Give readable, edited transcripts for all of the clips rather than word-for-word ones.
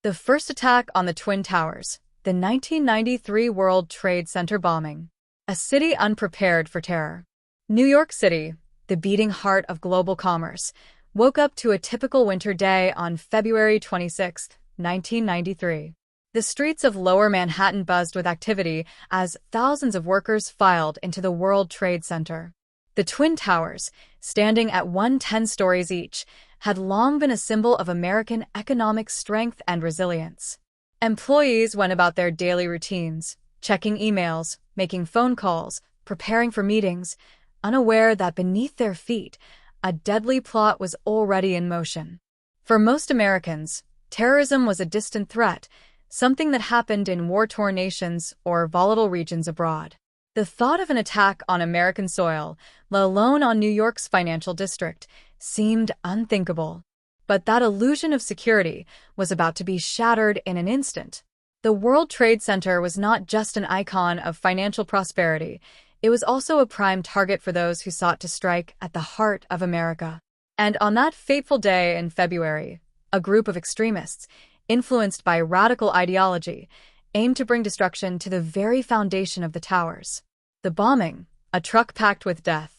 The first attack on the Twin Towers, the 1993 World Trade Center bombing. A city unprepared for terror. New York City, the beating heart of global commerce, woke up to a typical winter day on February 26, 1993. The streets of Lower Manhattan buzzed with activity as thousands of workers filed into the World Trade Center. The Twin Towers, standing at 110 stories each, had long been a symbol of American economic strength and resilience. Employees went about their daily routines, checking emails, making phone calls, preparing for meetings, unaware that beneath their feet, a deadly plot was already in motion. For most Americans, terrorism was a distant threat, something that happened in war-torn nations or volatile regions abroad. The thought of an attack on American soil, let alone on New York's financial district, seemed unthinkable. But that illusion of security was about to be shattered in an instant. The World Trade Center was not just an icon of financial prosperity, it was also a prime target for those who sought to strike at the heart of America. And on that fateful day in February, a group of extremists, influenced by radical ideology, aimed to bring destruction to the very foundation of the towers. The bombing, a truck packed with death.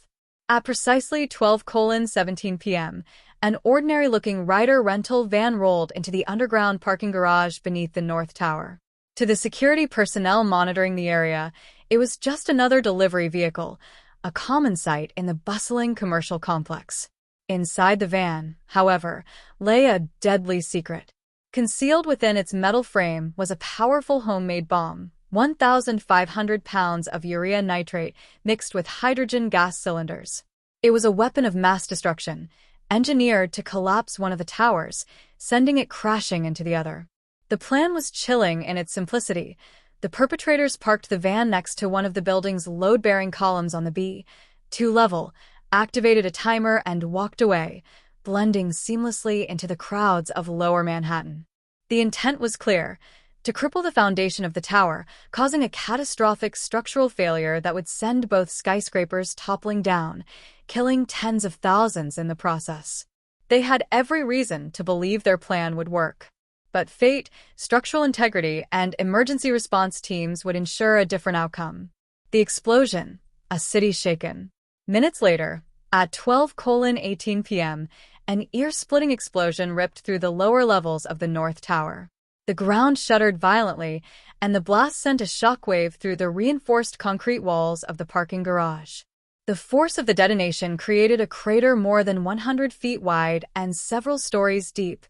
At precisely 12:17 p.m., an ordinary-looking Ryder rental van rolled into the underground parking garage beneath the North Tower. To the security personnel monitoring the area, it was just another delivery vehicle, a common sight in the bustling commercial complex. Inside the van, however, lay a deadly secret. Concealed within its metal frame was a powerful homemade bomb, 1,500 pounds of urea nitrate mixed with hydrogen gas cylinders. It was a weapon of mass destruction, engineered to collapse one of the towers, sending it crashing into the other. The plan was chilling in its simplicity. The perpetrators parked the van next to one of the building's load-bearing columns on the B2 level, activated a timer, and walked away, blending seamlessly into the crowds of Lower Manhattan. The intent was clear: to cripple the foundation of the tower, causing a catastrophic structural failure that would send both skyscrapers toppling down, killing tens of thousands in the process. They had every reason to believe their plan would work. But fate, structural integrity, and emergency response teams would ensure a different outcome. The explosion, a city shaken. Minutes later, at 12:18 p.m., an ear-splitting explosion ripped through the lower levels of the North Tower. The ground shuddered violently, and the blast sent a shockwave through the reinforced concrete walls of the parking garage. The force of the detonation created a crater more than 100 feet wide and several stories deep,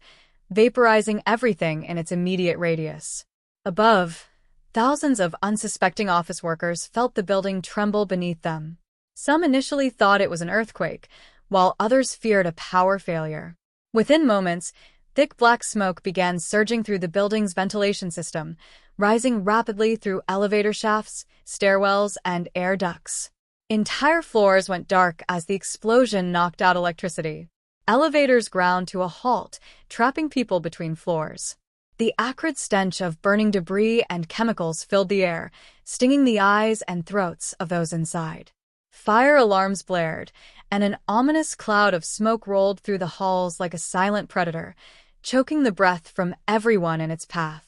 vaporizing everything in its immediate radius. Above, thousands of unsuspecting office workers felt the building tremble beneath them. Some initially thought it was an earthquake, while others feared a power failure. Within moments, thick black smoke began surging through the building's ventilation system, rising rapidly through elevator shafts, stairwells, and air ducts. Entire floors went dark as the explosion knocked out electricity. Elevators ground to a halt, trapping people between floors. The acrid stench of burning debris and chemicals filled the air, stinging the eyes and throats of those inside. Fire alarms blared, and an ominous cloud of smoke rolled through the halls like a silent predator, choking the breath from everyone in its path.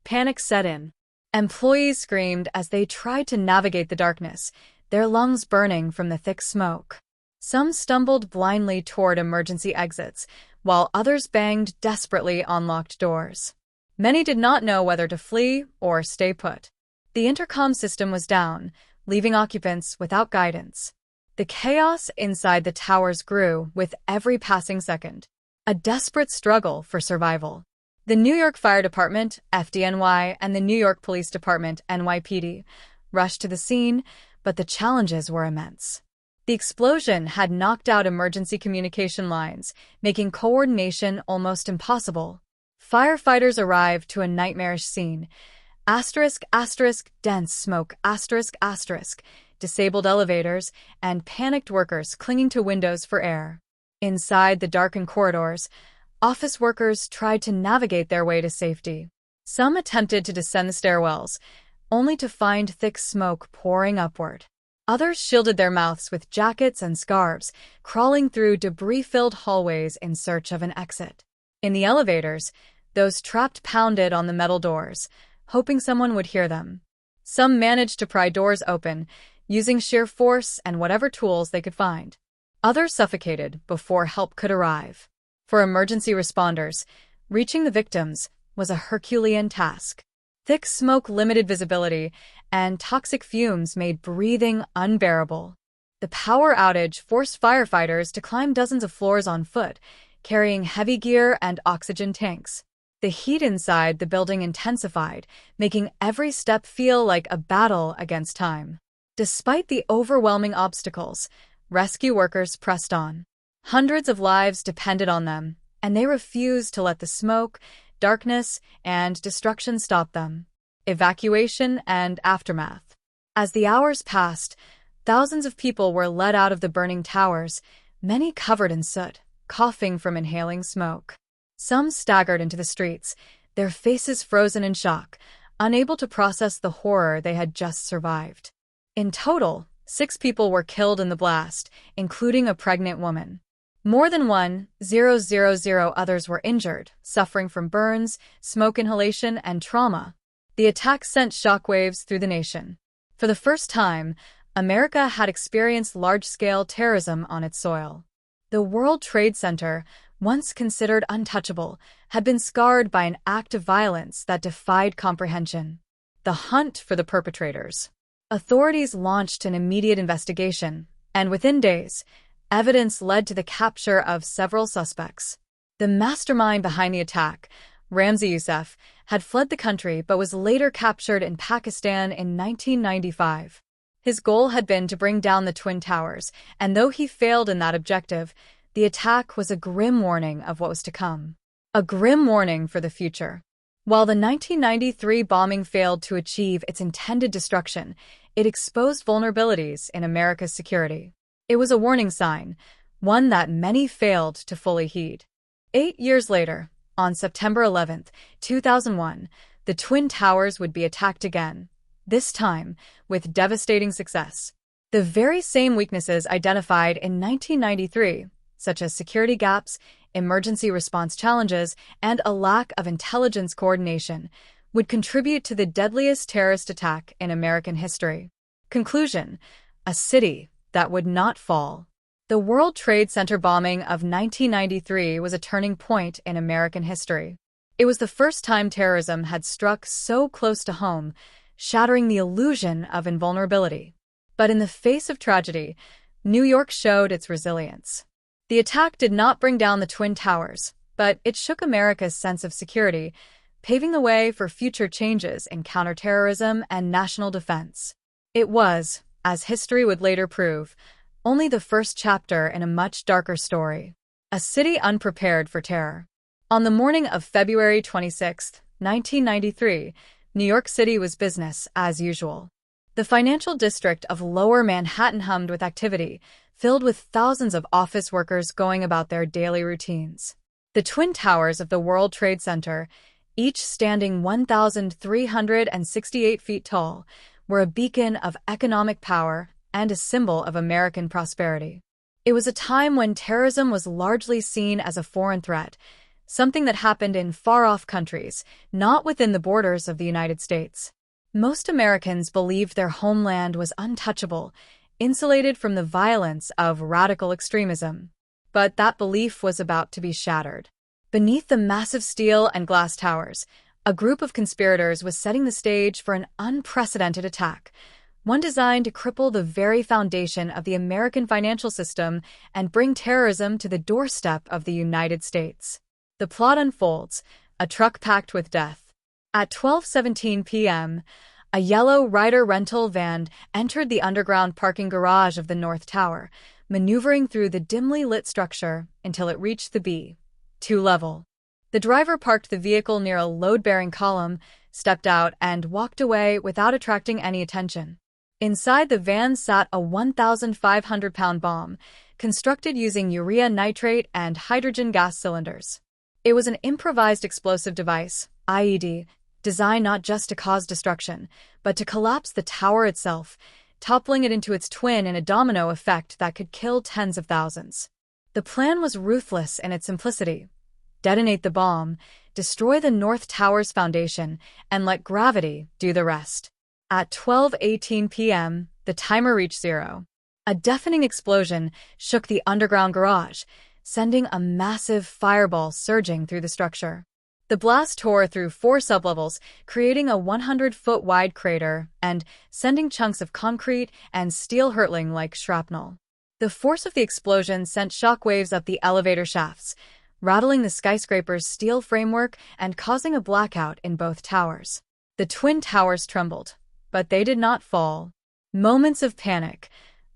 Panic set in. Employees screamed as they tried to navigate the darkness, their lungs burning from the thick smoke. Some stumbled blindly toward emergency exits, while others banged desperately on locked doors. Many did not know whether to flee or stay put. The intercom system was down, leaving occupants without guidance. The chaos inside the towers grew with every passing second, a desperate struggle for survival. The New York Fire Department, FDNY, and the New York Police Department, NYPD, rushed to the scene, but the challenges were immense. The explosion had knocked out emergency communication lines, making coordination almost impossible. Firefighters arrived to a nightmarish scene. Dense smoke, disabled elevators, and panicked workers clinging to windows for air. Inside the darkened corridors, office workers tried to navigate their way to safety. Some attempted to descend the stairwells, only to find thick smoke pouring upward. Others shielded their mouths with jackets and scarves, crawling through debris-filled hallways in search of an exit. In the elevators, Those trapped pounded on the metal doors, hoping someone would hear them. Some managed to pry doors open, using sheer force and whatever tools they could find. Others suffocated before help could arrive. For emergency responders, reaching the victims was a Herculean task. Thick smoke limited visibility, and toxic fumes made breathing unbearable. The power outage forced firefighters to climb dozens of floors on foot, carrying heavy gear and oxygen tanks. The heat inside the building intensified, making every step feel like a battle against time. Despite the overwhelming obstacles, rescue workers pressed on. Hundreds of lives depended on them, and they refused to let the smoke, darkness, and destruction stop them. Evacuation and aftermath. As the hours passed, thousands of people were led out of the burning towers, many covered in soot, coughing from inhaling smoke. Some staggered into the streets, their faces frozen in shock, unable to process the horror they had just survived. In total, 6 people were killed in the blast, including a pregnant woman. More than 1,000 others were injured, suffering from burns, smoke inhalation, and trauma. The attack sent shockwaves through the nation. For the first time, America had experienced large-scale terrorism on its soil. The World Trade Center, once considered untouchable, had been scarred by an act of violence that defied comprehension. The hunt for the perpetrators. Authorities launched an immediate investigation, and within days, evidence led to the capture of several suspects. The mastermind behind the attack, Ramzi Youssef, had fled the country but was later captured in Pakistan in 1995. His goal had been to bring down the Twin Towers, and though he failed in that objective, the attack was a grim warning of what was to come. A grim warning for the future. While the 1993 bombing failed to achieve its intended destruction, it exposed vulnerabilities in America's security. It was a warning sign, one that many failed to fully heed. 8 years later, on September 11, 2001, the Twin Towers would be attacked again, this time with devastating success. The very same weaknesses identified in 1993, such as security gaps, emergency response challenges, and a lack of intelligence coordination, would contribute to the deadliest terrorist attack in American history. Conclusion: a city that would not fall. The World Trade Center bombing of 1993 was a turning point in American history. It was the first time terrorism had struck so close to home, shattering the illusion of invulnerability. But in the face of tragedy, New York showed its resilience. The attack did not bring down the Twin Towers, but it shook America's sense of security, paving the way for future changes in counterterrorism and national defense. It was, as history would later prove, only the first chapter in a much darker story. A city unprepared for terror. On the morning of February 26, 1993, New York City was business as usual. The financial district of Lower Manhattan hummed with activity, filled with thousands of office workers going about their daily routines. The Twin Towers of the World Trade Center, each standing 1,368 feet tall, were a beacon of economic power and a symbol of American prosperity. It was a time when terrorism was largely seen as a foreign threat, something that happened in far-off countries, not within the borders of the United States. Most Americans believed their homeland was untouchable, insulated from the violence of radical extremism. But that belief was about to be shattered. Beneath the massive steel and glass towers, a group of conspirators was setting the stage for an unprecedented attack, one designed to cripple the very foundation of the American financial system and bring terrorism to the doorstep of the United States. The plot unfolds, a truck packed with death. At 12:17 p.m., a yellow Ryder rental van entered the underground parking garage of the North Tower, maneuvering through the dimly lit structure until it reached the B2 level. The driver parked the vehicle near a load-bearing column, stepped out, and walked away without attracting any attention. Inside the van sat a 1,500-pound bomb, constructed using urea nitrate and hydrogen gas cylinders. It was an improvised explosive device, IED, designed not just to cause destruction, but to collapse the tower itself, toppling it into its twin in a domino effect that could kill tens of thousands. The plan was ruthless in its simplicity. detonate the bomb, destroy the North Tower's foundation, and let gravity do the rest. At 12:18 p.m., the timer reached zero. A deafening explosion shook the underground garage, sending a massive fireball surging through the structure. The blast tore through 4 sublevels, creating a 100-foot-wide crater and sending chunks of concrete and steel hurtling like shrapnel. The force of the explosion sent shockwaves up the elevator shafts, rattling the skyscraper's steel framework and causing a blackout in both towers. The twin towers trembled, but they did not fall. Moments of panic,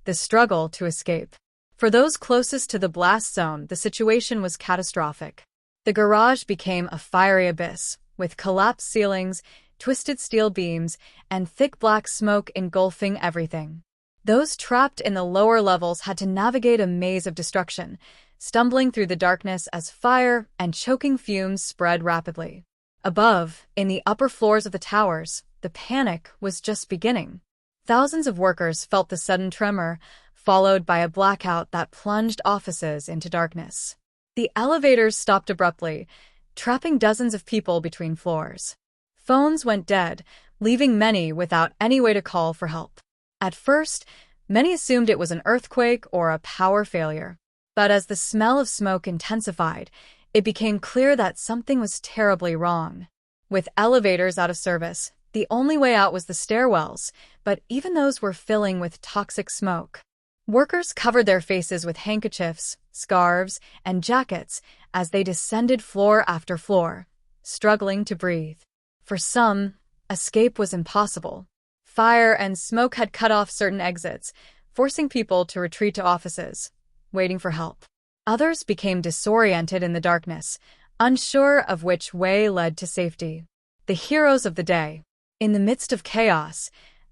the struggle to escape. For those closest to the blast zone, the situation was catastrophic. The garage became a fiery abyss, with collapsed ceilings, twisted steel beams, and thick black smoke engulfing everything. Those trapped in the lower levels had to navigate a maze of destruction, stumbling through the darkness as fire and choking fumes spread rapidly. Above, in the upper floors of the towers, the panic was just beginning. Thousands of workers felt the sudden tremor, followed by a blackout that plunged offices into darkness. The elevators stopped abruptly, trapping dozens of people between floors. Phones went dead, leaving many without any way to call for help. At first, many assumed it was an earthquake or a power failure. But as the smell of smoke intensified, it became clear that something was terribly wrong. With elevators out of service, the only way out was the stairwells, but even those were filling with toxic smoke. Workers covered their faces with handkerchiefs, scarves, and jackets as they descended floor after floor, struggling to breathe. For some, escape was impossible. Fire and smoke had cut off certain exits, forcing people to retreat to offices, waiting for help. Others became disoriented in the darkness, unsure of which way led to safety. The heroes of the day. In the midst of chaos,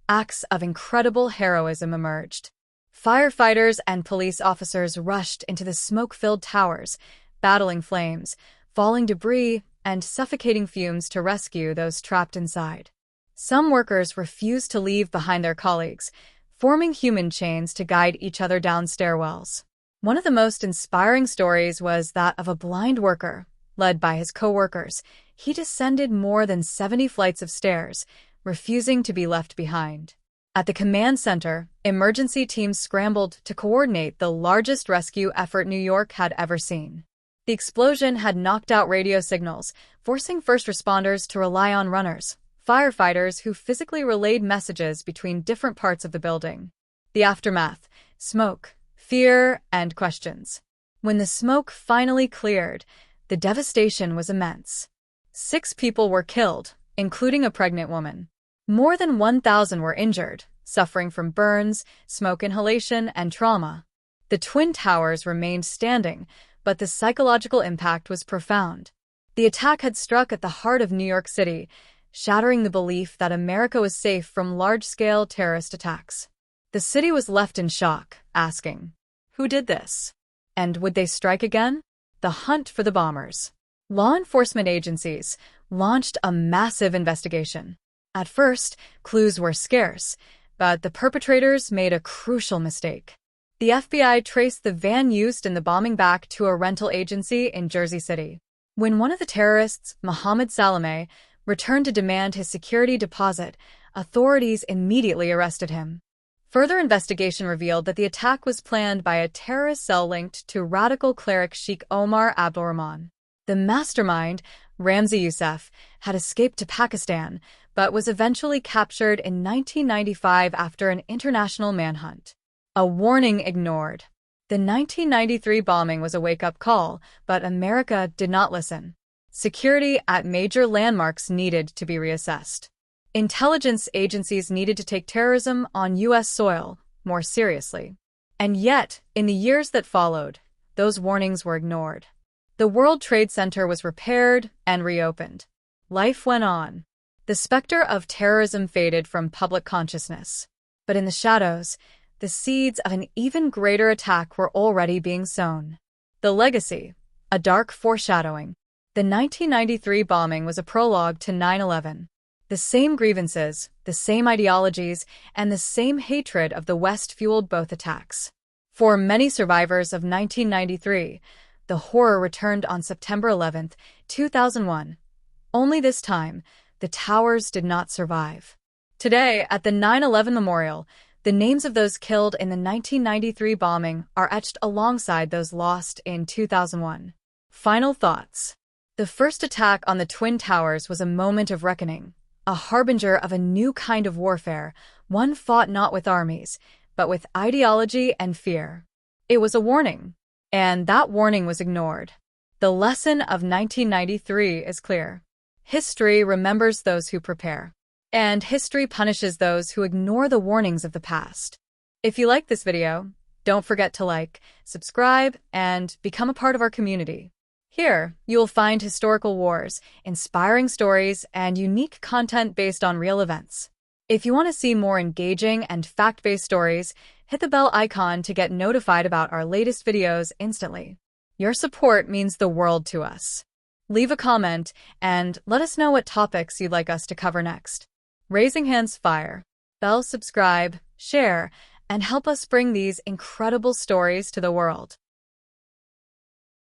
acts of incredible heroism emerged. Firefighters and police officers rushed into the smoke-filled towers, battling flames, falling debris, and suffocating fumes to rescue those trapped inside. Some workers refused to leave behind their colleagues, forming human chains to guide each other down stairwells. One of the most inspiring stories was that of a blind worker. Led by his co-workers, he descended more than 70 flights of stairs, refusing to be left behind. At the command center, emergency teams scrambled to coordinate the largest rescue effort New York had ever seen. The explosion had knocked out radio signals, forcing first responders to rely on runners, firefighters who physically relayed messages between different parts of the building. The aftermath: smoke, fear, and questions. When the smoke finally cleared, the devastation was immense. 6 people were killed, including a pregnant woman. More than 1,000 were injured, suffering from burns, smoke inhalation, and trauma. The Twin Towers remained standing, but the psychological impact was profound. The attack had struck at the heart of New York City, shattering the belief that America was safe from large-scale terrorist attacks. The city was left in shock, asking, who did this? And would they strike again? The hunt for the bombers. Law enforcement agencies launched a massive investigation. At first, clues were scarce, but the perpetrators made a crucial mistake. The FBI traced the van used in the bombing back to a rental agency in Jersey City. When one of the terrorists, Mohammed Salameh, returned to demand his security deposit, authorities immediately arrested him. Further investigation revealed that the attack was planned by a terrorist cell linked to radical cleric Sheikh Omar Abdulrahman. The mastermind, Ramzi Youssef, had escaped to Pakistan, but was eventually captured in 1995 after an international manhunt. A warning ignored. The 1993 bombing was a wake-up call, but America did not listen. Security at major landmarks needed to be reassessed. Intelligence agencies needed to take terrorism on U.S. soil more seriously. And yet, in the years that followed, those warnings were ignored. The World Trade Center was repaired and reopened. Life went on. The specter of terrorism faded from public consciousness. But in the shadows, the seeds of an even greater attack were already being sown. The legacy, a dark foreshadowing. The 1993 bombing was a prologue to 9/11. The same grievances, the same ideologies, and the same hatred of the West fueled both attacks. For many survivors of 1993, the horror returned on September 11, 2001. Only this time, the towers did not survive. Today, at the 9/11 Memorial, the names of those killed in the 1993 bombing are etched alongside those lost in 2001. Final thoughts. The first attack on the Twin Towers was a moment of reckoning, a harbinger of a new kind of warfare, one fought not with armies, but with ideology and fear. It was a warning, and that warning was ignored. The lesson of 1993 is clear. History remembers those who prepare, and history punishes those who ignore the warnings of the past. If you like this video, don't forget to like, subscribe, and become a part of our community. Here, you will find historical wars, inspiring stories, and unique content based on real events. If you want to see more engaging and fact-based stories, hit the bell icon to get notified about our latest videos instantly. Your support means the world to us. Leave a comment and let us know what topics you'd like us to cover next. Raising hands fire. Bell subscribe, share, and help us bring these incredible stories to the world.